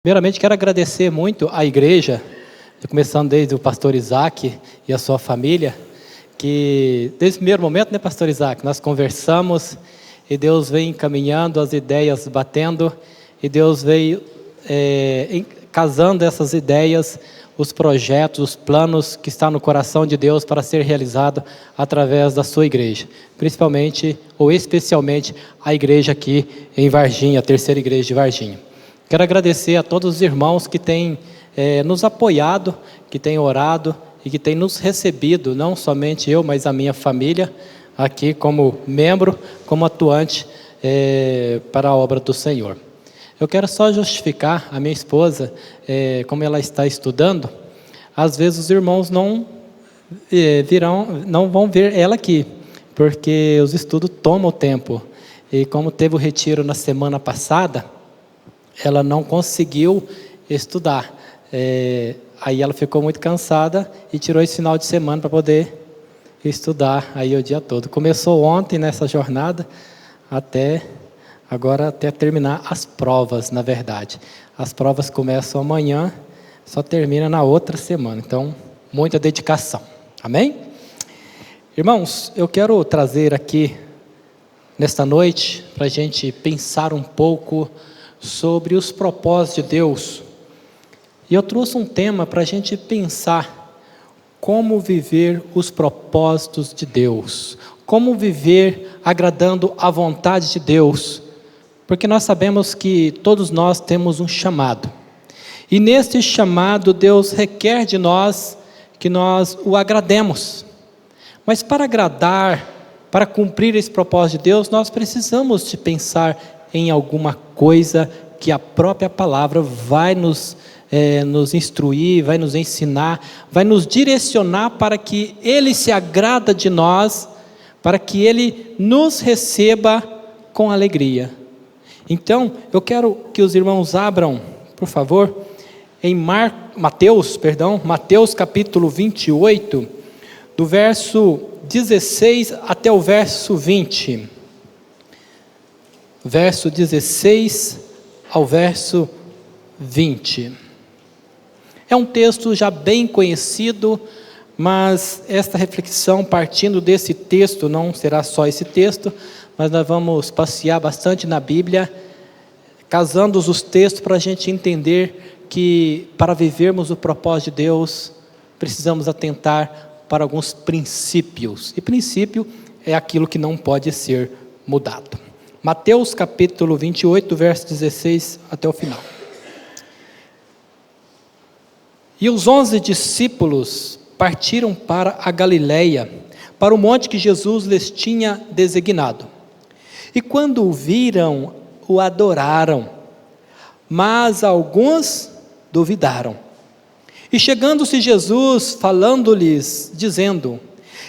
Primeiramente, quero agradecer muito à igreja, começando desde o pastor Isaac e a sua família, que desde o primeiro momento, né, pastor Isaac, nós conversamos e Deus vem encaminhando as ideias, batendo, e Deus veio casando essas ideias, os projetos, os planos que estão no coração de Deus para ser realizado através da sua igreja, principalmente ou especialmente a igreja aqui em Varginha, a terceira igreja de Varginha. Quero agradecer a todos os irmãos que têm nos apoiado, que têm orado e que têm nos recebido, não somente eu, mas a minha família, aqui como membro, como atuante para a obra do Senhor. Eu quero só justificar a minha esposa, como ela está estudando, às vezes os irmãos não vão ver ela aqui, porque os estudos tomam tempo. E como teve o retiro na semana passada, ela não conseguiu estudar. Aí ela ficou muito cansada e tirou esse final de semana para poder estudar aí o dia todo. Começou ontem nessa jornada até terminar as provas, na verdade. As provas começam amanhã, só termina na outra semana. Então, muita dedicação. Amém? Irmãos, eu quero trazer aqui, nesta noite, para a gente pensar um pouco sobre os propósitos de Deus. E eu trouxe um tema para a gente pensar como viver os propósitos de Deus, como viver agradando a vontade de Deus, porque nós sabemos que todos nós temos um chamado, e neste chamado Deus requer de nós que nós o agrademos, mas para agradar, para cumprir esse propósito de Deus, nós precisamos de pensar em alguma coisa que a própria palavra vai nos instruir, vai nos ensinar, vai nos direcionar para que Ele se agrada de nós, para que Ele nos receba com alegria. Então, eu quero que os irmãos abram, por favor, em Mateus capítulo 28, do verso 16 até o verso 20. Verso 16 ao verso 20. É um texto já bem conhecido, mas esta reflexão partindo desse texto, não será só esse texto, mas nós vamos passear bastante na Bíblia, casando os textos para a gente entender que para vivermos o propósito de Deus, precisamos atentar para alguns princípios, e princípio é aquilo que não pode ser mudado. Mateus capítulo 28, verso 16 até o final. E os 11 discípulos partiram para a Galileia, para o monte que Jesus lhes tinha designado. E quando o viram, o adoraram, mas alguns duvidaram. E chegando-se Jesus, falando-lhes, dizendo: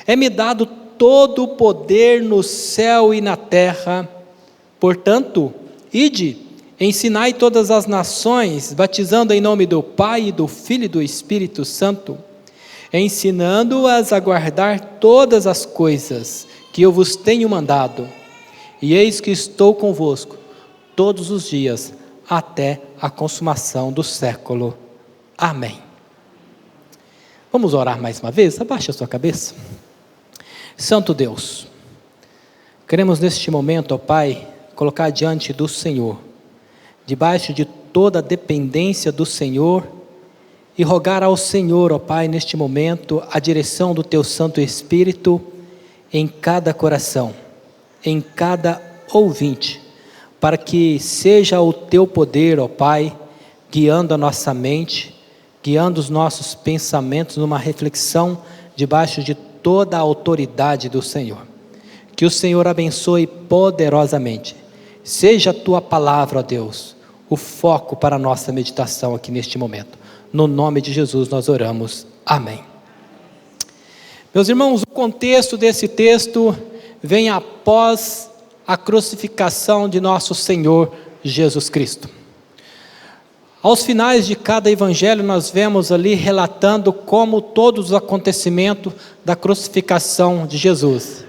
É-me dado todo o poder no céu e na terra. Portanto, ide, ensinai todas as nações, batizando em nome do Pai, do Filho e do Espírito Santo, ensinando-as a guardar todas as coisas que eu vos tenho mandado. E eis que estou convosco todos os dias, até a consumação do século. Amém. Vamos orar mais uma vez? Abaixe a sua cabeça. Santo Deus, queremos neste momento, ó Pai, colocar diante do Senhor, debaixo de toda a dependência do Senhor, e rogar ao Senhor, ó Pai, neste momento, a direção do Teu Santo Espírito em cada coração, em cada ouvinte, para que seja o Teu poder, ó Pai, guiando a nossa mente, guiando os nossos pensamentos numa reflexão debaixo de toda a autoridade do Senhor. Que o Senhor abençoe poderosamente. Seja a Tua palavra, ó Deus, o foco para a nossa meditação aqui neste momento. No nome de Jesus nós oramos. Amém. Meus irmãos, o contexto desse texto vem após a crucificação de nosso Senhor Jesus Cristo. Aos finais de cada evangelho nós vemos ali relatando como todos os acontecimentos da crucificação de Jesus.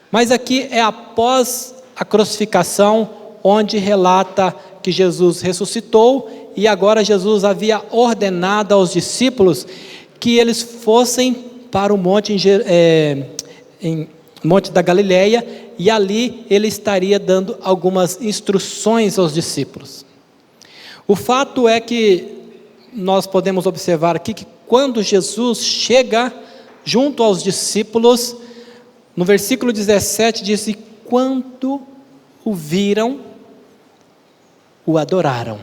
Mas aqui é após a crucificação, onde relata que Jesus ressuscitou e agora Jesus havia ordenado aos discípulos que eles fossem para o monte em Monte da Galileia, e ali ele estaria dando algumas instruções aos discípulos. O fato é que nós podemos observar aqui que quando Jesus chega junto aos discípulos, no versículo 17 diz: e quando o viram, o adoraram.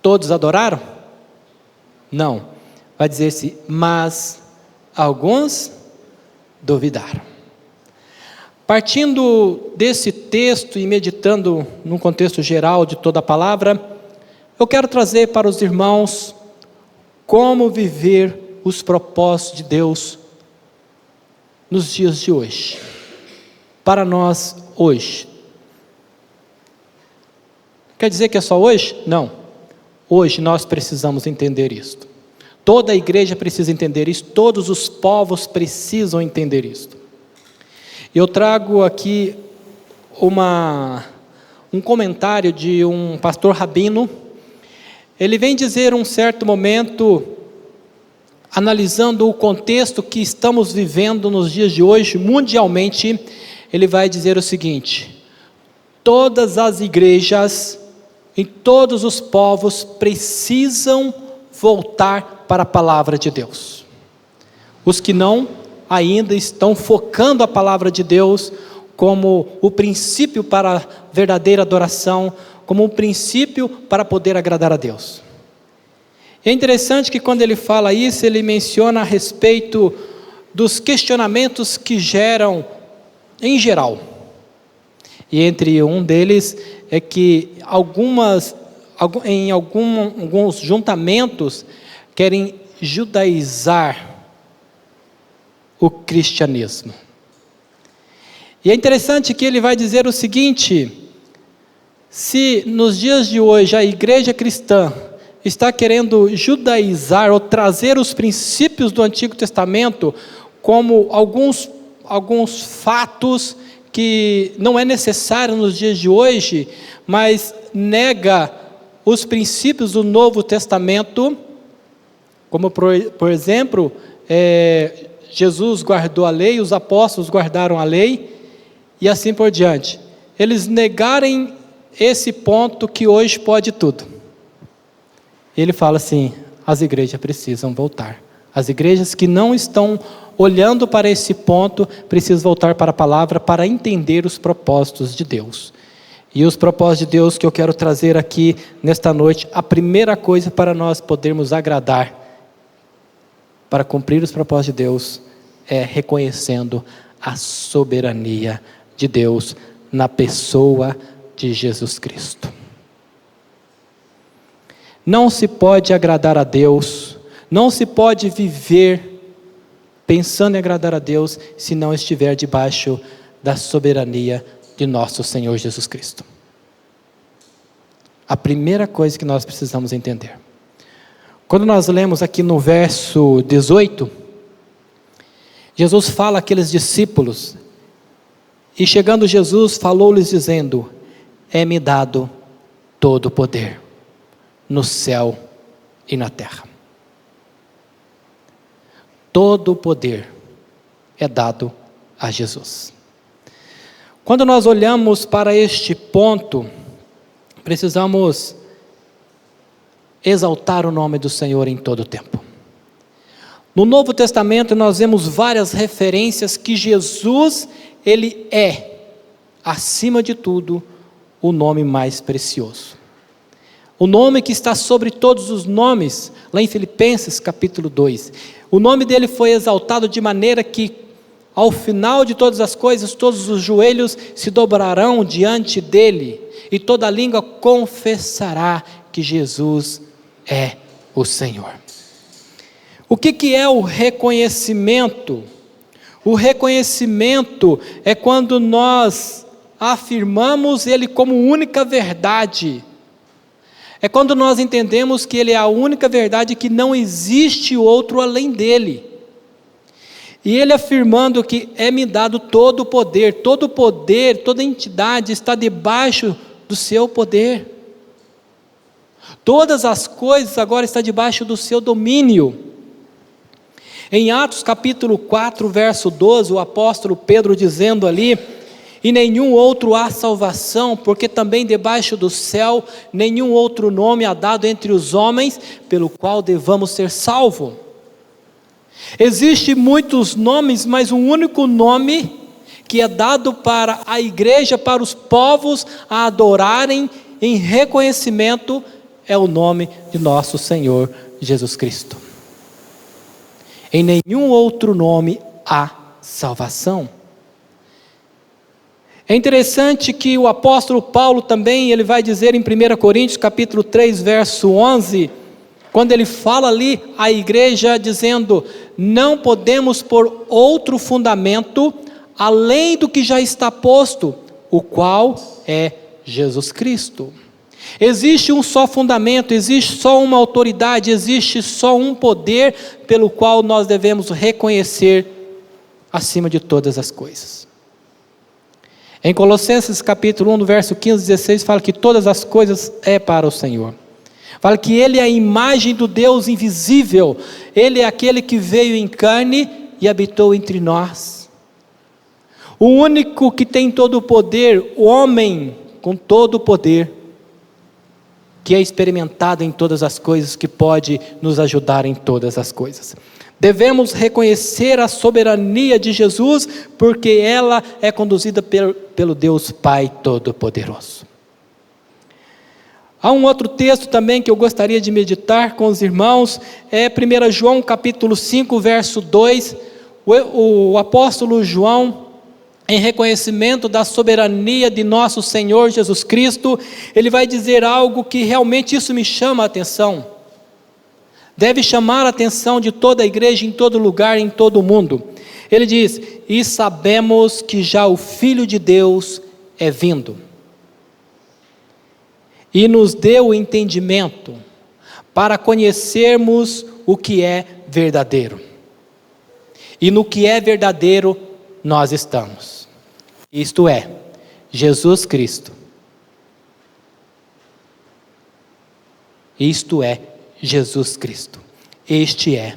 Todos adoraram? Não. Vai dizer-se, mas alguns duvidaram. Partindo desse texto e meditando num contexto geral de toda a palavra, eu quero trazer para os irmãos como viver os propósitos de Deus nos dias de hoje, para nós hoje. Quer dizer que é só hoje? Não. Hoje nós precisamos entender isto. Toda a igreja precisa entender isso, todos os povos precisam entender isto. Eu trago aqui um comentário de um pastor rabino. Ele vem dizer um certo momento, analisando o contexto que estamos vivendo nos dias de hoje, mundialmente, ele vai dizer o seguinte: todas as igrejas, em todos os povos, precisam voltar para a palavra de Deus. Os que não, ainda estão focando a palavra de Deus como o princípio para a verdadeira adoração, como um princípio para poder agradar a Deus. É interessante que quando ele fala isso, ele menciona a respeito dos questionamentos que geram em geral. E entre um deles é que alguns juntamentos querem judaizar o cristianismo. E é interessante que ele vai dizer o seguinte: se nos dias de hoje a igreja cristã está querendo judaizar ou trazer os princípios do Antigo Testamento como alguns fatos que não é necessário nos dias de hoje, mas nega os princípios do Novo Testamento, como por exemplo, Jesus guardou a lei, os apóstolos guardaram a lei, e assim por diante. Eles negarem esse ponto que hoje pode tudo. Ele fala assim: as igrejas precisam voltar. As igrejas que não estão olhando para esse ponto, precisam voltar para a palavra para entender os propósitos de Deus. E os propósitos de Deus que eu quero trazer aqui nesta noite, a primeira coisa para nós podermos agradar, para cumprir os propósitos de Deus, é reconhecendo a soberania de Deus na pessoa de Jesus Cristo. Não se pode agradar a Deus, não se pode viver pensando em agradar a Deus se não estiver debaixo da soberania de nosso Senhor Jesus Cristo. A primeira coisa que nós precisamos entender. Quando nós lemos aqui no verso 18, Jesus fala àqueles discípulos, e chegando Jesus, falou-lhes dizendo: é-me dado todo o poder, no céu e na terra. Todo o poder é dado a Jesus. Quando nós olhamos para este ponto, precisamos exaltar o nome do Senhor em todo o tempo. No Novo Testamento nós vemos várias referências que Jesus, Ele é, acima de tudo, o nome mais precioso. O nome que está sobre todos os nomes, lá em Filipenses capítulo 2. O nome dele foi exaltado de maneira que, ao final de todas as coisas, todos os joelhos se dobrarão diante dele, e toda língua confessará que Jesus é o Senhor. O que é o reconhecimento? O reconhecimento é quando nós afirmamos ele como única verdade. É quando nós entendemos que ele é a única verdade, que não existe outro além dele. E ele afirmando que é-me dado todo o poder, toda entidade está debaixo do seu poder. Todas as coisas agora estão debaixo do seu domínio. Em Atos capítulo 4, verso 12, o apóstolo Pedro dizendo ali: e nenhum outro há salvação, porque também debaixo do céu nenhum outro nome há dado entre os homens, pelo qual devamos ser salvos. Existem muitos nomes, mas um único nome que é dado para a igreja, para os povos a adorarem em reconhecimento, é o nome de nosso Senhor Jesus Cristo. Em nenhum outro nome há salvação. É interessante que o apóstolo Paulo também, ele vai dizer em 1 Coríntios capítulo 3, verso 11, quando ele fala ali à igreja dizendo: não podemos pôr outro fundamento além do que já está posto, o qual é Jesus Cristo. Existe um só fundamento, existe só uma autoridade, existe só um poder pelo qual nós devemos reconhecer acima de todas as coisas. Em Colossenses capítulo 1, no verso 15 e 16, fala que todas as coisas é para o Senhor. Fala que Ele é a imagem do Deus invisível, Ele é aquele que veio em carne e habitou entre nós. O único que tem todo o poder, o homem com todo o poder, que é experimentado em todas as coisas, que pode nos ajudar em todas as coisas. Devemos reconhecer a soberania de Jesus, porque ela é conduzida pelo Deus Pai Todo-Poderoso. Há um outro texto também que eu gostaria de meditar com os irmãos, é 1 João capítulo 5, verso 2, o apóstolo João, em reconhecimento da soberania de nosso Senhor Jesus Cristo, ele vai dizer algo que realmente isso me chama a atenção. Deve chamar a atenção de toda a igreja, em todo lugar, em todo o mundo. Ele diz: e sabemos que já o Filho de Deus é vindo, e nos deu o entendimento, para conhecermos o que é verdadeiro. E no que é verdadeiro, nós estamos. Isto é, Jesus Cristo. Isto é, Jesus Cristo. Este é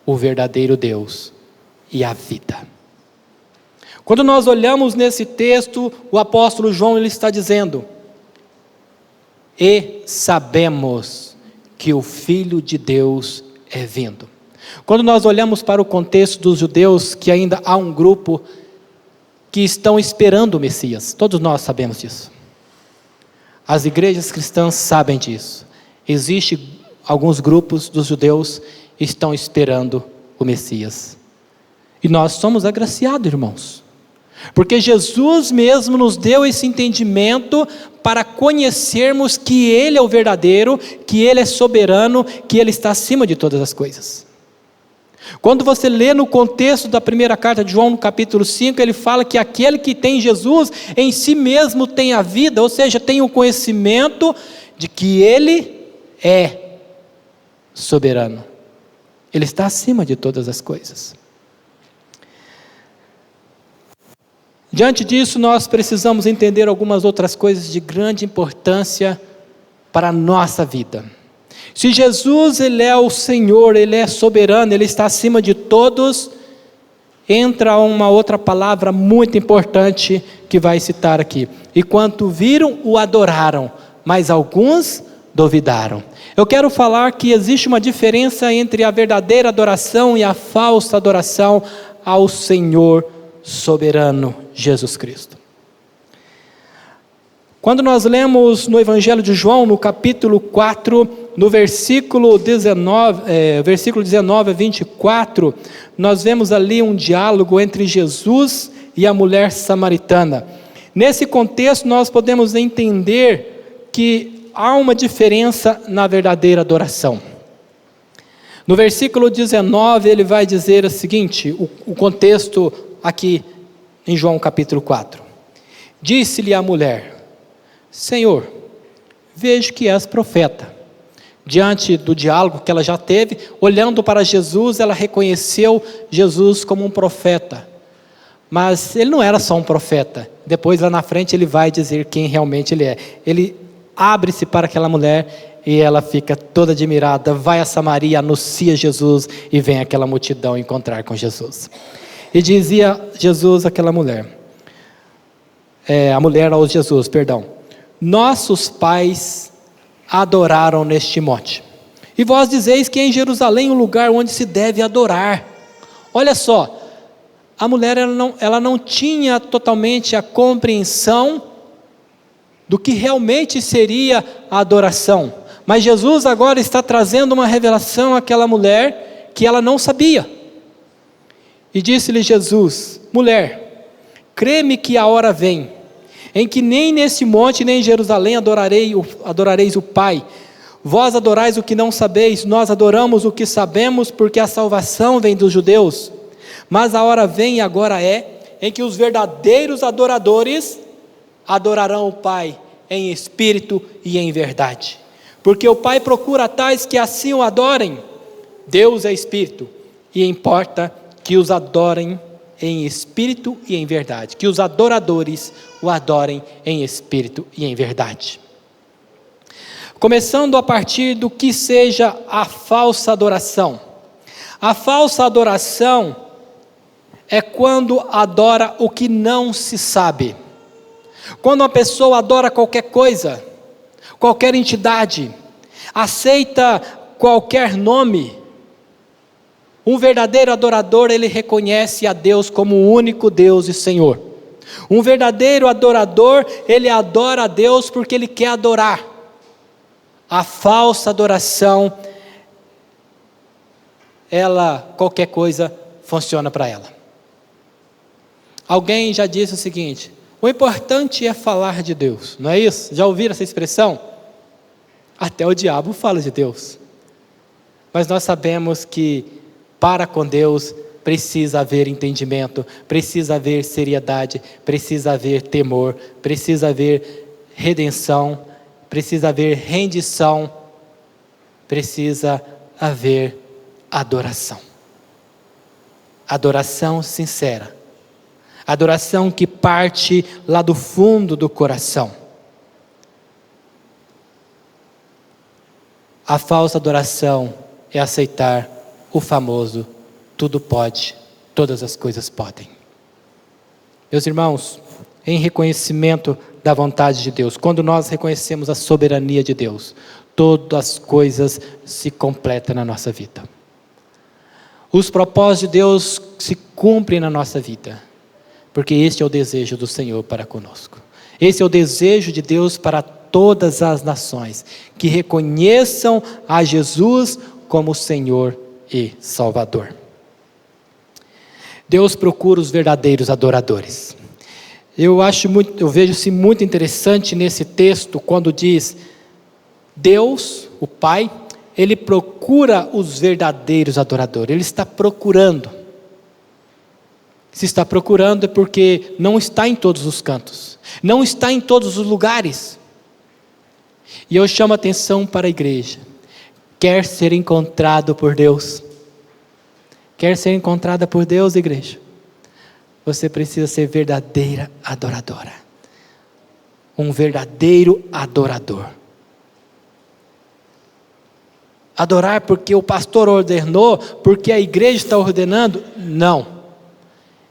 o verdadeiro Deus e a vida. Quando nós olhamos nesse texto, o apóstolo João ele está dizendo: e sabemos que o Filho de Deus é vindo. Quando nós olhamos para o contexto dos judeus, que ainda há um grupo que estão esperando o Messias, todos nós sabemos disso. As igrejas cristãs sabem disso. Existem alguns grupos dos judeus que estão esperando o Messias. E nós somos agraciados, irmãos, porque Jesus mesmo nos deu esse entendimento para conhecermos que Ele é o verdadeiro, que Ele é soberano, que Ele está acima de todas as coisas. Quando você lê no contexto da primeira carta de João, no capítulo 5, ele fala que aquele que tem Jesus, em si mesmo tem a vida, ou seja, tem o conhecimento de que Ele é soberano. Ele está acima de todas as coisas. Diante disso, nós precisamos entender algumas outras coisas de grande importância para a nossa vida. Se Jesus, Ele é o Senhor, Ele é soberano, Ele está acima de todos, entra uma outra palavra muito importante que vai citar aqui. E quando viram, o adoraram, mas alguns duvidaram. Eu quero falar que existe uma diferença entre a verdadeira adoração e a falsa adoração ao Senhor soberano Jesus Cristo. Quando nós lemos no Evangelho de João, no capítulo 4, no versículo 19 a 24, nós vemos ali um diálogo entre Jesus e a mulher samaritana. Nesse contexto, nós podemos entender que há uma diferença na verdadeira adoração. No versículo 19, ele vai dizer o seguinte, o contexto aqui em João capítulo 4. Disse-lhe a mulher: Senhor, vejo que és profeta. Diante do diálogo que ela já teve, olhando para Jesus, ela reconheceu Jesus como um profeta. Mas ele não era só um profeta. Depois lá na frente ele vai dizer quem realmente ele é. Ele abre-se para aquela mulher e ela fica toda admirada, vai a Samaria, anuncia Jesus, e vem aquela multidão encontrar com Jesus. E dizia Jesus àquela mulher, a mulher ao Jesus, perdão: nossos pais adoraram neste monte, e vós dizeis que é em Jerusalém o lugar onde se deve adorar. Olha só, a mulher ela não tinha totalmente a compreensão do que realmente seria a adoração, mas Jesus agora está trazendo uma revelação àquela mulher que ela não sabia. E disse-lhe Jesus: mulher, crê-me que a hora vem, em que nem nesse monte nem em Jerusalém adorareis o Pai. Vós adorais o que não sabeis, nós adoramos o que sabemos, porque a salvação vem dos judeus. Mas a hora vem, e agora é, em que os verdadeiros adoradores adorarão o Pai em espírito e em verdade, porque o Pai procura tais que assim o adorem. Deus é espírito, e importa que os adorem em espírito e em verdade, que os adoradores o adorem em espírito e em verdade. Começando a partir do que seja a falsa adoração. A falsa adoração é quando adora o que não se sabe. Quando uma pessoa adora qualquer coisa, qualquer entidade, aceita qualquer nome. Um verdadeiro adorador, ele reconhece a Deus como o único Deus e Senhor. Um verdadeiro adorador, ele adora a Deus porque ele quer adorar. A falsa adoração, qualquer coisa funciona para ela. Alguém já disse o seguinte: o importante é falar de Deus, não é isso? Já ouviram essa expressão? Até o diabo fala de Deus. Mas nós sabemos que para com Deus precisa haver entendimento, precisa haver seriedade, precisa haver temor, precisa haver redenção, precisa haver rendição, precisa haver adoração. Adoração sincera. Adoração que parte lá do fundo do coração. A falsa adoração é aceitar o famoso tudo pode, todas as coisas podem. Meus irmãos, em reconhecimento da vontade de Deus, quando nós reconhecemos a soberania de Deus, todas as coisas se completam na nossa vida. Os propósitos de Deus se cumprem na nossa vida, porque este é o desejo do Senhor para conosco. Esse é o desejo de Deus para todas as nações, que reconheçam a Jesus como Senhor e Salvador. Deus procura os verdadeiros adoradores. Eu vejo-se muito interessante nesse texto, quando diz, Deus, o Pai, Ele procura os verdadeiros adoradores, Ele está procurando. Se está procurando é porque não está em todos os cantos, não está em todos os lugares. E eu chamo a atenção para a igreja. Quer ser encontrado por Deus? Quer ser encontrada por Deus, igreja? Você precisa ser verdadeira adoradora. Um verdadeiro adorador. Adorar porque o pastor ordenou, porque a igreja está ordenando? Não.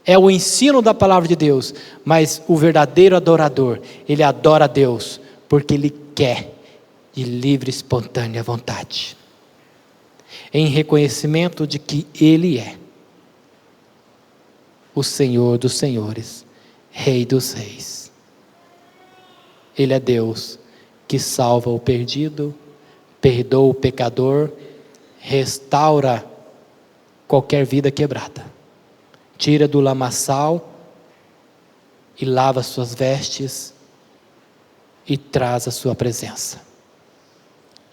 É o ensino da palavra de Deus, mas o verdadeiro adorador, ele adora a Deus, porque ele quer, de livre e espontânea vontade, em reconhecimento de que Ele é o Senhor dos senhores, Rei dos reis. Ele é Deus que salva o perdido, perdoa o pecador, restaura qualquer vida quebrada, tira do lamaçal e lava suas vestes e traz a sua presença.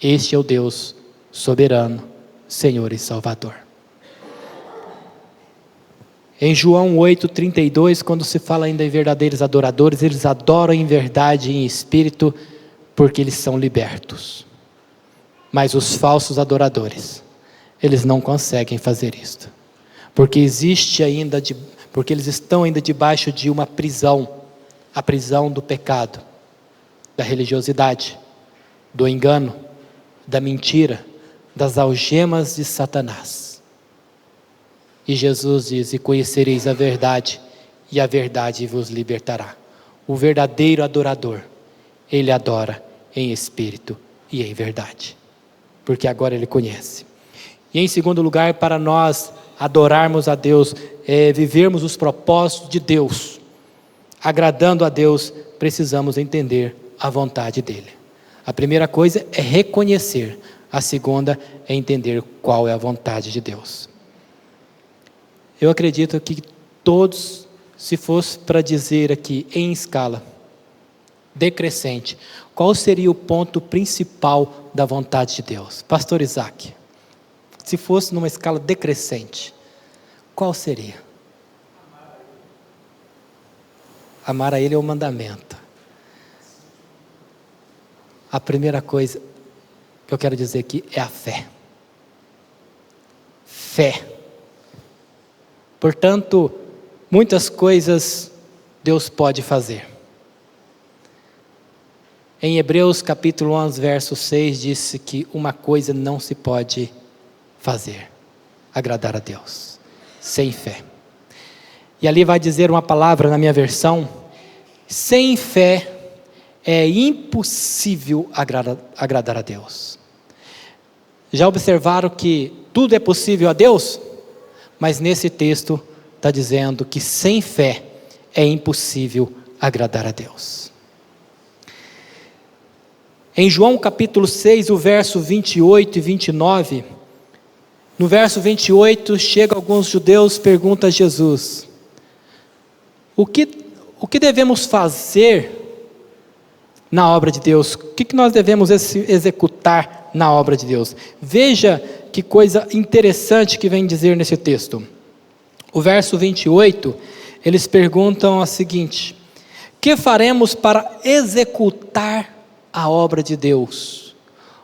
Este é o Deus soberano, Senhor e Salvador. Em João 8,32, quando se fala ainda em verdadeiros adoradores, eles adoram em verdade e em espírito, porque eles são libertos. Mas os falsos adoradores, eles não conseguem fazer isto, porque eles estão ainda debaixo de uma prisão, a prisão do pecado, da religiosidade, do engano, da mentira, das algemas de Satanás. E Jesus diz: e conhecereis a verdade, e a verdade vos libertará. O verdadeiro adorador, ele adora em espírito e em verdade, porque agora ele conhece. E em segundo lugar, para nós adorarmos a Deus, vivermos os propósitos de Deus, agradando a Deus, precisamos entender a vontade dele. A primeira coisa é reconhecer, a segunda é entender qual é a vontade de Deus. Eu acredito que todos, se fosse para dizer aqui em escala decrescente, qual seria o ponto principal da vontade de Deus? Pastor Isaac, se fosse numa escala decrescente, qual seria? Amar a Ele é o mandamento. A primeira coisa que eu quero dizer aqui é a fé. Fé. Portanto, muitas coisas Deus pode fazer. Em Hebreus capítulo 11, verso 6, disse que uma coisa não se pode fazer: agradar a Deus, sem fé. E ali vai dizer uma palavra na minha versão: sem fé é impossível agradar a Deus. Já observaram que tudo é possível a Deus? Mas nesse texto está dizendo que sem fé é impossível agradar a Deus. Em João capítulo 6, o verso 28 e 29, no verso 28, chega alguns judeus, perguntam a Jesus: o que devemos fazer na obra de Deus? O que nós devemos executar na obra de Deus? Veja que coisa interessante que vem dizer nesse texto. O verso 28, eles perguntam o seguinte: que faremos para executar a obra de Deus?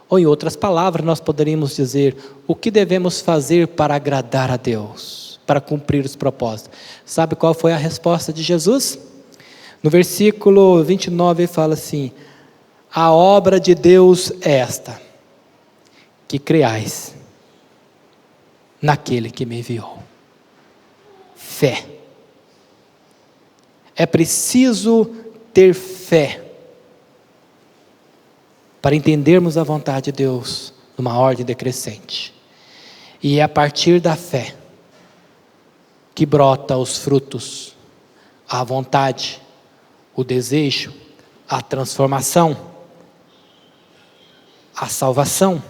Ou em outras palavras, nós poderíamos dizer: o que devemos fazer para agradar a Deus, para cumprir os propósitos? Sabe qual foi a resposta de Jesus? No versículo 29 ele fala assim: a obra de Deus é esta, que creais naquele que me enviou. Fé. É preciso ter fé para entendermos a vontade de Deus numa ordem decrescente. E é a partir da fé que brota os frutos, a vontade, o desejo, a transformação, a salvação.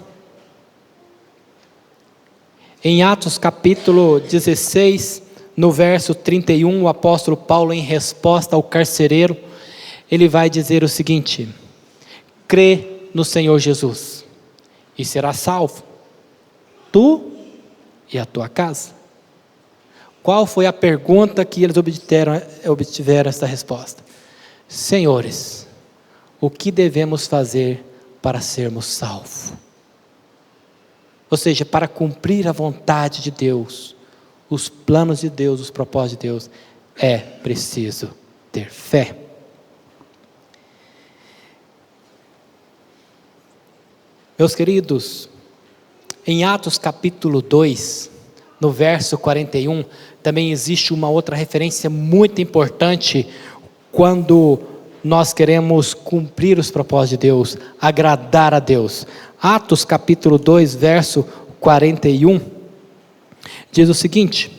Em Atos capítulo 16, no verso 31, o apóstolo Paulo, em resposta ao carcereiro, ele vai dizer o seguinte: crê no Senhor Jesus e serás salvo, tu e a tua casa. Qual foi a pergunta que eles obtiveram essa resposta? Senhores, o que devemos fazer para sermos salvos? Ou seja, para cumprir a vontade de Deus, os planos de Deus, os propósitos de Deus, é preciso ter fé. Meus queridos, em Atos capítulo 2, no verso 41, também existe uma outra referência muito importante quando nós queremos cumprir os propósitos de Deus, agradar a Deus. Atos capítulo 2, verso 41, diz o seguinte: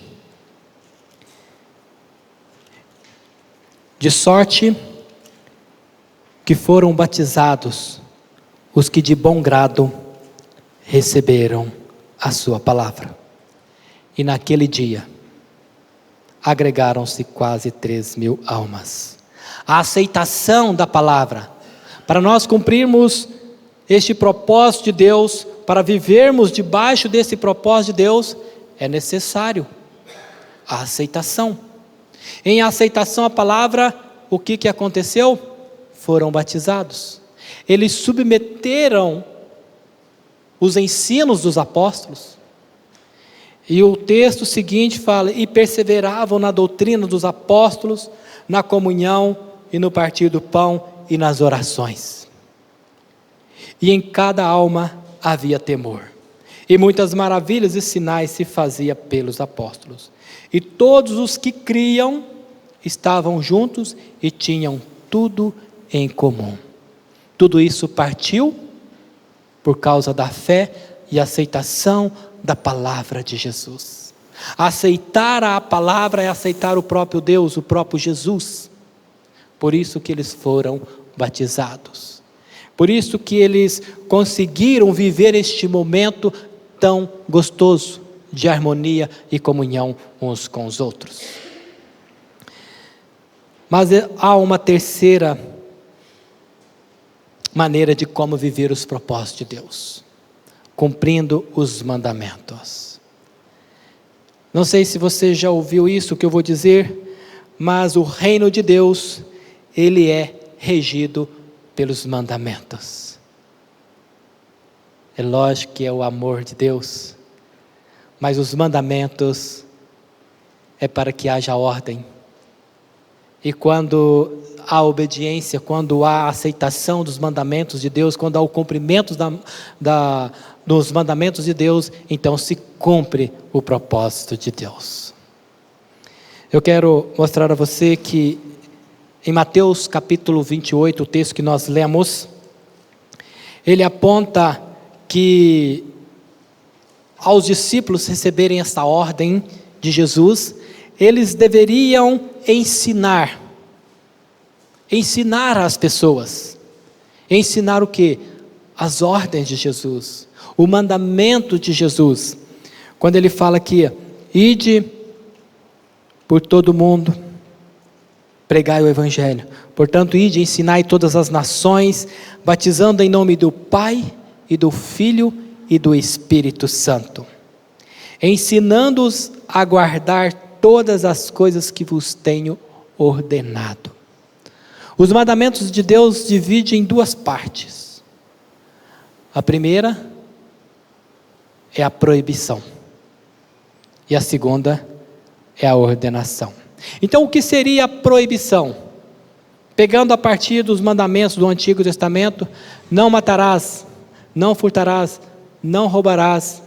de sorte que foram batizados os que de bom grado receberam a sua palavra. E naquele dia agregaram-se quase 3.000 almas. A aceitação da palavra, para nós cumprirmos este propósito de Deus, para vivermos debaixo desse propósito de Deus, é necessário a aceitação. Em aceitação à palavra, o que aconteceu? Foram batizados. Eles submeteram os ensinos dos apóstolos. E o texto seguinte fala: e perseveravam na doutrina dos apóstolos, na comunhão e no partir do pão e nas orações. E em cada alma havia temor. E muitas maravilhas e sinais se fazia pelos apóstolos. E todos os que criam estavam juntos e tinham tudo em comum. Tudo isso partiu por causa da fé e aceitação da palavra de Jesus. Aceitar a palavra é aceitar o próprio Deus, o próprio Jesus. Por isso que eles foram batizados. Por isso que eles conseguiram viver este momento tão gostoso de harmonia e comunhão uns com os outros. Mas há uma terceira maneira de como viver os propósitos de Deus: cumprindo os mandamentos. Não sei se você já ouviu isso que eu vou dizer, mas o reino de Deus, ele é regido pelos mandamentos. É lógico que é o amor de Deus, mas os mandamentos é para que haja ordem. E quando há obediência, quando há aceitação dos mandamentos de Deus, quando há o cumprimento dos mandamentos de Deus, então se cumpre o propósito de Deus. Eu quero mostrar a você que em Mateus capítulo 28, o texto que nós lemos, ele aponta que aos discípulos receberem essa ordem de Jesus, eles deveriam ensinar às pessoas. Ensinar o quê? As ordens de Jesus, o mandamento de Jesus. Quando ele fala aqui, ide por todo o mundo, pregai o evangelho. Portanto, ide, ensinai todas as nações, batizando em nome do Pai e do Filho e do Espírito Santo, ensinando-os a guardar todas as coisas que vos tenho ordenado. Os mandamentos de Deus dividem em duas partes. A primeira é a proibição, e a segunda é a ordenação. Então, o que seria a proibição? Pegando a partir dos mandamentos do Antigo Testamento: não matarás, não furtarás, não roubarás.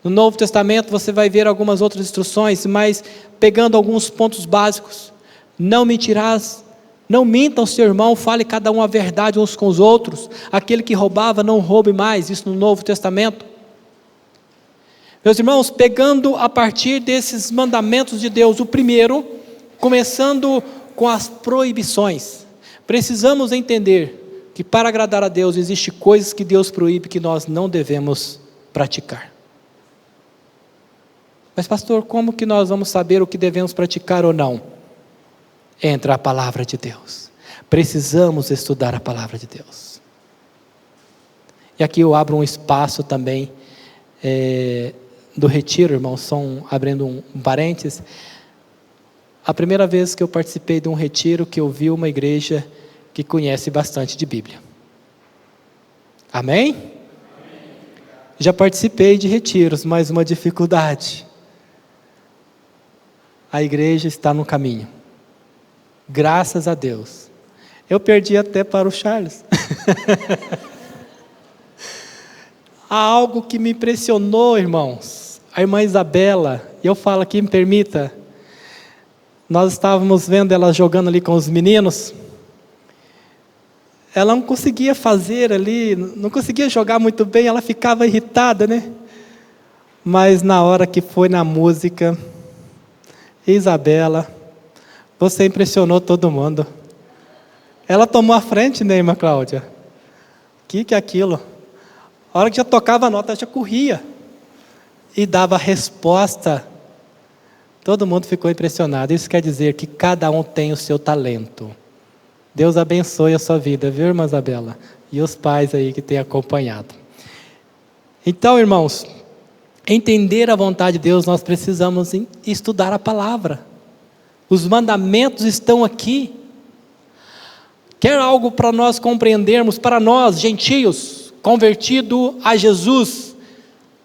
No Novo Testamento você vai ver algumas outras instruções, mas pegando alguns pontos básicos: não mentirás, não minta ao seu irmão, fale cada um a verdade uns com os outros, aquele que roubava não roube mais, isso no Novo Testamento. Meus irmãos, pegando a partir desses mandamentos de Deus, o primeiro, começando com as proibições, precisamos entender que para agradar a Deus, existem coisas que Deus proíbe que nós não devemos praticar. Mas pastor, como que nós vamos saber o que devemos praticar ou não? Entra a palavra de Deus. Precisamos estudar a palavra de Deus. E aqui eu abro um espaço também do retiro, irmãos, só abrindo um parênteses. A primeira vez que eu participei de um retiro, que eu vi uma igreja que conhece bastante de Bíblia. Amém? Amém. Já participei de retiros, mas uma dificuldade: a igreja está no caminho. Graças a Deus. Eu perdi até para o Charles. Há algo que me impressionou, irmãos. A irmã Isabela, eu falo aqui, me permita, nós estávamos vendo ela jogando ali com os meninos. Ela não conseguia fazer ali, não conseguia jogar muito bem, ela ficava irritada, né? Mas na hora que foi na música, Isabela, você impressionou todo mundo. Ela tomou a frente, né, irmã Cláudia? Que é aquilo? A hora que já tocava a nota, ela já corria e dava a resposta. Todo mundo ficou impressionado. Isso quer dizer que cada um tem o seu talento. Deus abençoe a sua vida, viu, irmã Isabela? E os pais aí que têm acompanhado. Então, irmãos, entender a vontade de Deus, nós precisamos estudar a palavra. Os mandamentos estão aqui. Quer algo para nós compreendermos, para nós, gentios, convertido a Jesus?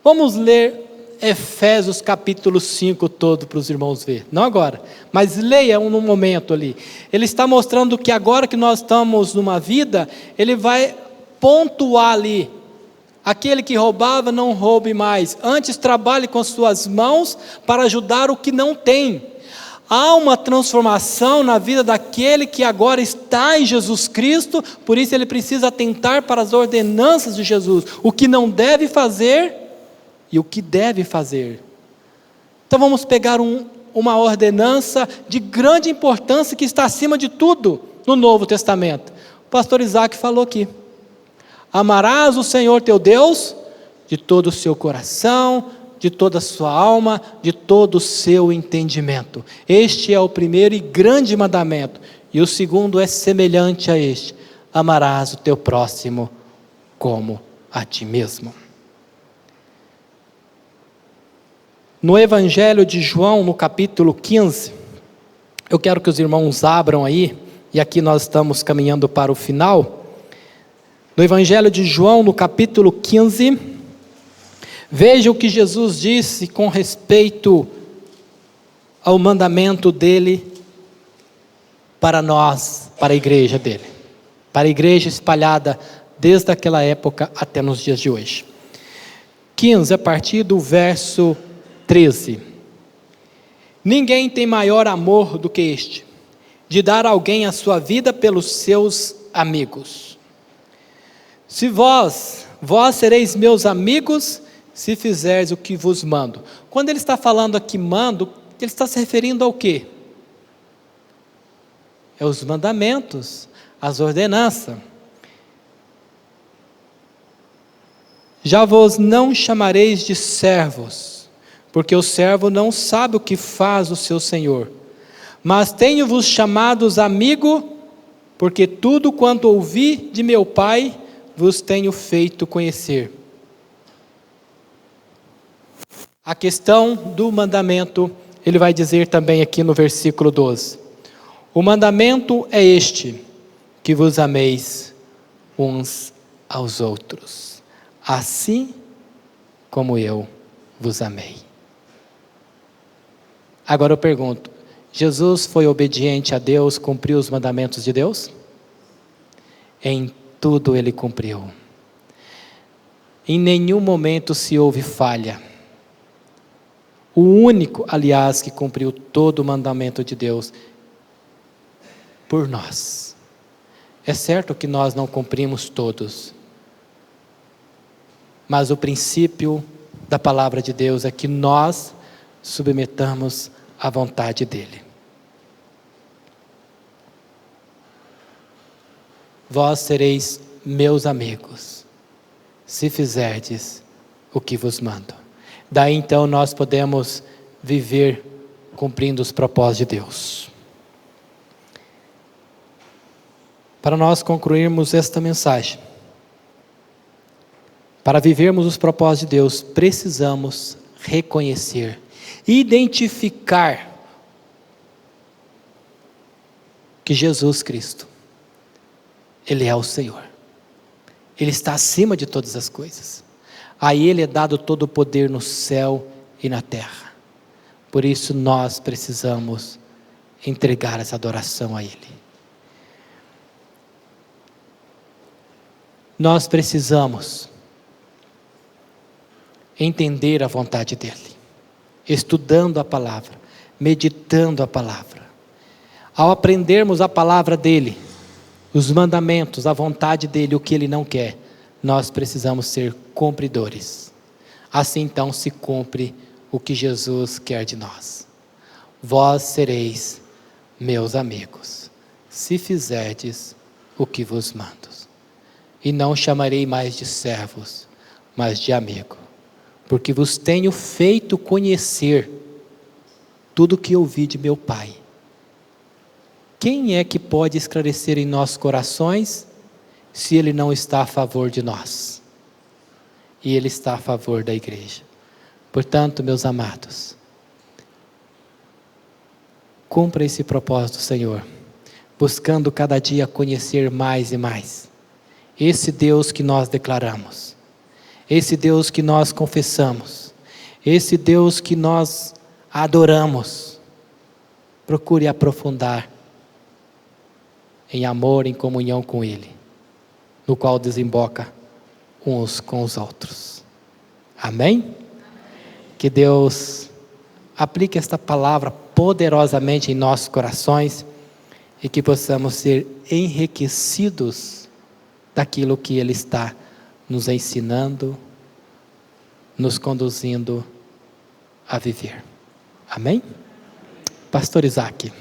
Vamos ler Efésios capítulo 5 todo para os irmãos ver. Não agora, mas leia no momento ali. Ele está mostrando que agora que nós estamos numa vida, ele vai pontuar ali Aquele que roubava, não roube mais. Antes, trabalhe com suas mãos para ajudar o que não tem. Há uma transformação na vida daquele que agora está em Jesus Cristo, por isso ele precisa atentar para as ordenanças de Jesus, o que não deve fazer e o que deve fazer. Então vamos pegar uma ordenança de grande importância que está acima de tudo no Novo Testamento. O pastor Isaac falou aqui: amarás o Senhor teu Deus de todo o seu coração, de toda a sua alma, de todo o seu entendimento. Este é o primeiro e grande mandamento. E o segundo é semelhante a este: amarás o teu próximo como a ti mesmo. No Evangelho de João, no capítulo 15, eu quero que os irmãos abram aí, e aqui nós estamos caminhando para o final. No Evangelho de João, no capítulo 15, veja o que Jesus disse com respeito ao mandamento dele para nós, para a igreja dele, para a igreja espalhada desde aquela época até nos dias de hoje. 15, a partir do verso 13. Ninguém tem maior amor do que este, de dar a alguém a sua vida pelos seus amigos. Se vós sereis meus amigos, se fizerdes o que vos mando. Quando ele está falando aqui mando, ele está se referindo ao quê? É os mandamentos, as ordenanças. Já vos não chamareis de servos, porque o servo não sabe o que faz o seu senhor. Mas tenho-vos chamados amigo, porque tudo quanto ouvi de meu Pai, vos tenho feito conhecer. A questão do mandamento, ele vai dizer também aqui no versículo 12. O mandamento é este, que vos ameis uns aos outros, assim como eu vos amei. Agora eu pergunto, Jesus foi obediente a Deus, cumpriu os mandamentos de Deus? Em tudo ele cumpriu. Em nenhum momento se houve falha. O único, aliás, que cumpriu todo o mandamento de Deus por nós. É certo que nós não cumprimos todos, mas o princípio da palavra de Deus é que nós submetamos à vontade dele. Vós sereis meus amigos, se fizerdes o que vos mando. Daí então nós podemos viver cumprindo os propósitos de Deus. Para nós concluirmos esta mensagem, para vivermos os propósitos de Deus, precisamos reconhecer, identificar que Jesus Cristo, Ele é o Senhor. Ele está acima de todas as coisas. A Ele é dado todo o poder no céu e na terra. Por isso nós precisamos entregar essa adoração a Ele. Nós precisamos entender a vontade dEle, estudando a palavra, meditando a palavra. Ao aprendermos a palavra dEle, os mandamentos, a vontade dEle, o que Ele não quer, nós precisamos ser cumpridores. Assim então se cumpre o que Jesus quer de nós. Vós sereis meus amigos, se fizerdes o que vos mando. E não chamarei mais de servos, mas de amigo, porque vos tenho feito conhecer tudo o que ouvi de meu Pai. Quem é que pode esclarecer em nossos corações, se Ele não está a favor de nós? E Ele está a favor da igreja. Portanto, meus amados, cumpra esse propósito, Senhor, buscando cada dia conhecer mais e mais esse Deus que nós declaramos, esse Deus que nós confessamos, esse Deus que nós adoramos. Procure aprofundar em amor, em comunhão com Ele, no qual desemboca uns com os outros. Amém? Que Deus aplique esta palavra poderosamente em nossos corações e que possamos ser enriquecidos daquilo que Ele está nos ensinando, nos conduzindo a viver. Amém? Pastor Isaac.